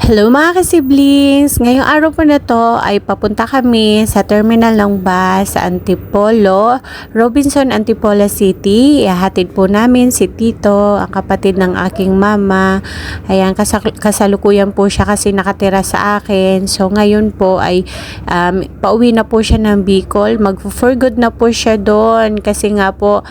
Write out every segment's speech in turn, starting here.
Hello mga ka-siblings! Ngayong araw po na to ay papunta kami sa terminal ng bus sa Antipolo, Robinson, Antipolo City. Ihahatid po namin si Tito, ang kapatid ng aking mama. Ayan, kasalukuyan po siya kasi nakatira sa akin. So ngayon po ay pauwi na po siya ng Bicol. For good na po siya doon kasi nga po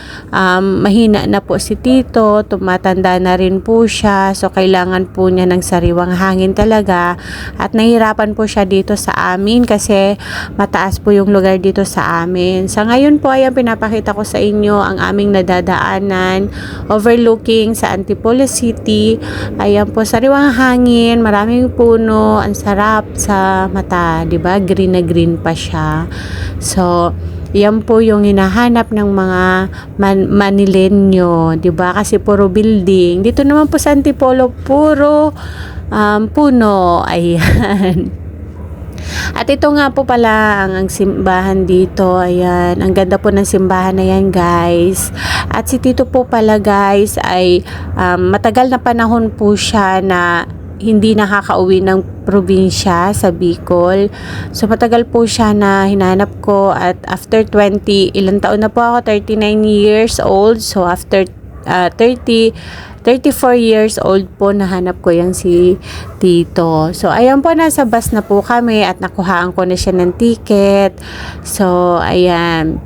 mahina na po si Tito, tumatanda na rin po siya. So kailangan po niya ng sariwang hangin talaga at nahihirapan po siya dito sa amin kasi mataas po yung lugar dito sa amin. Sa ngayon po ay pinapakita ko sa inyo ang aming nadadaanan overlooking sa Antipolo City. Ayan po, sariwang hangin, maraming puno, ang sarap sa mata, 'di ba? Green na green pa siya. So yan po yung hinahanap ng mga Manilenyo, 'di ba? Kasi puro building. Dito naman po sa Antipolo puro puno. Ayan. At ito nga po pala ang simbahan dito. Ayan. Ang ganda po ng simbahan na yan, guys. At si Tito po pala, guys, ay matagal na panahon po siya na hindi nakakauwi ng probinsya sa Bicol. So matagal po siya na hinahanap ko at after ilang taon na po ako, 39 years old. So after 34 years old po nahanap ko yung si Tito. So ayan po, nasa bus na po kami at nakuhaan ko na siya ng ticket. So ayan,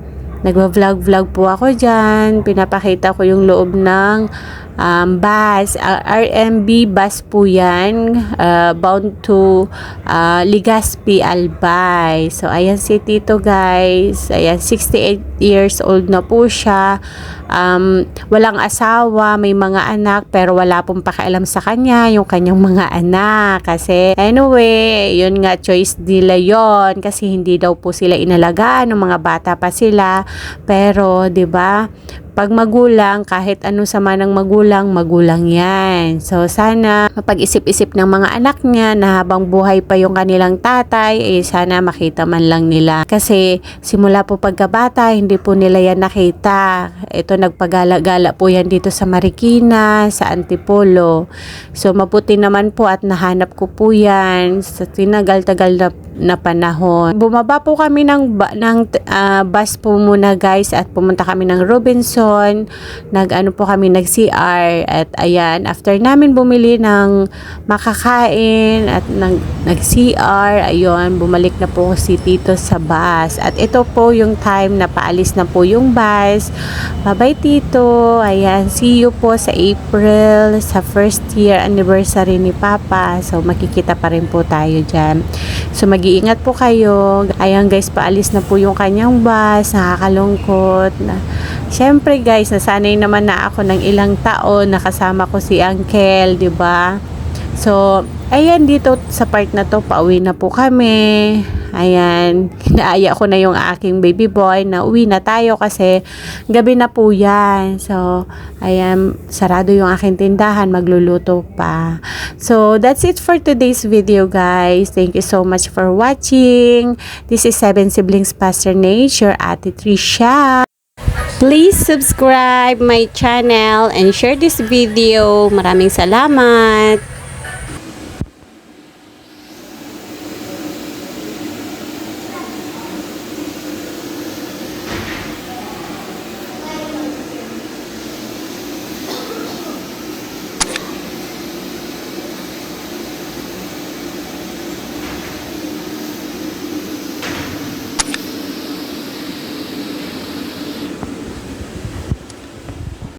nagwa-vlog po ako dyan. Pinapakita ko yung loob ng bus, RMB bus po yan, bound to Legazpi, Albay. So ayan si Tito, guys. Ayan, 68 years old na po siya. Walang asawa, may mga anak, pero wala pong pakialam sa kanya yung kanyang mga anak. Kasi anyway, yun nga, choice nila yon kasi hindi daw po sila inalagaan ng mga bata pa sila. Pero 'di ba, pag magulang, kahit ano sama ng magulang yan. So, sana mapag-isip-isip ng mga anak niya na habang buhay pa yung kanilang tatay, sana makita man lang nila. Kasi, simula po pagkabata, hindi po nila yan nakita. Ito, nagpagala-gala po yan dito sa Marikina, sa Antipolo. So, mabuti naman po at nahanap ko po yan sa tinagal-tagal na panahon. Bumaba po kami ng bus po muna, guys, at pumunta kami ng Robinson. Nag-CR at ayan, after namin bumili ng makakain at nag-CR, ayun, bumalik na po si Tito sa bus. At ito po yung time na paalis na po yung bus. Bye-bye, Tito. Ayan, see you po sa April, sa first year anniversary ni Papa. So, makikita pa rin po tayo dyan. So, mag-iingat po kayo. Ayan, guys, paalis na po yung kanyang bus. Nakakalungkot na. Siyempre, guys, nasanay naman na ako ng ilang taon, nakasama ko si Uncle, 'di ba? So, ayan, dito sa part na to, pauwi na po kami. Ayan, kinaaya ko na yung aking baby boy na uwi na tayo kasi gabi na po yan. So, ayan, sarado yung aking tindahan, magluluto pa. So, that's it for today's video, guys. Thank you so much for watching. This is 7 Siblings Pastor Nate, your Ate Trisha. Please subscribe my channel and share this video. Maraming salamat.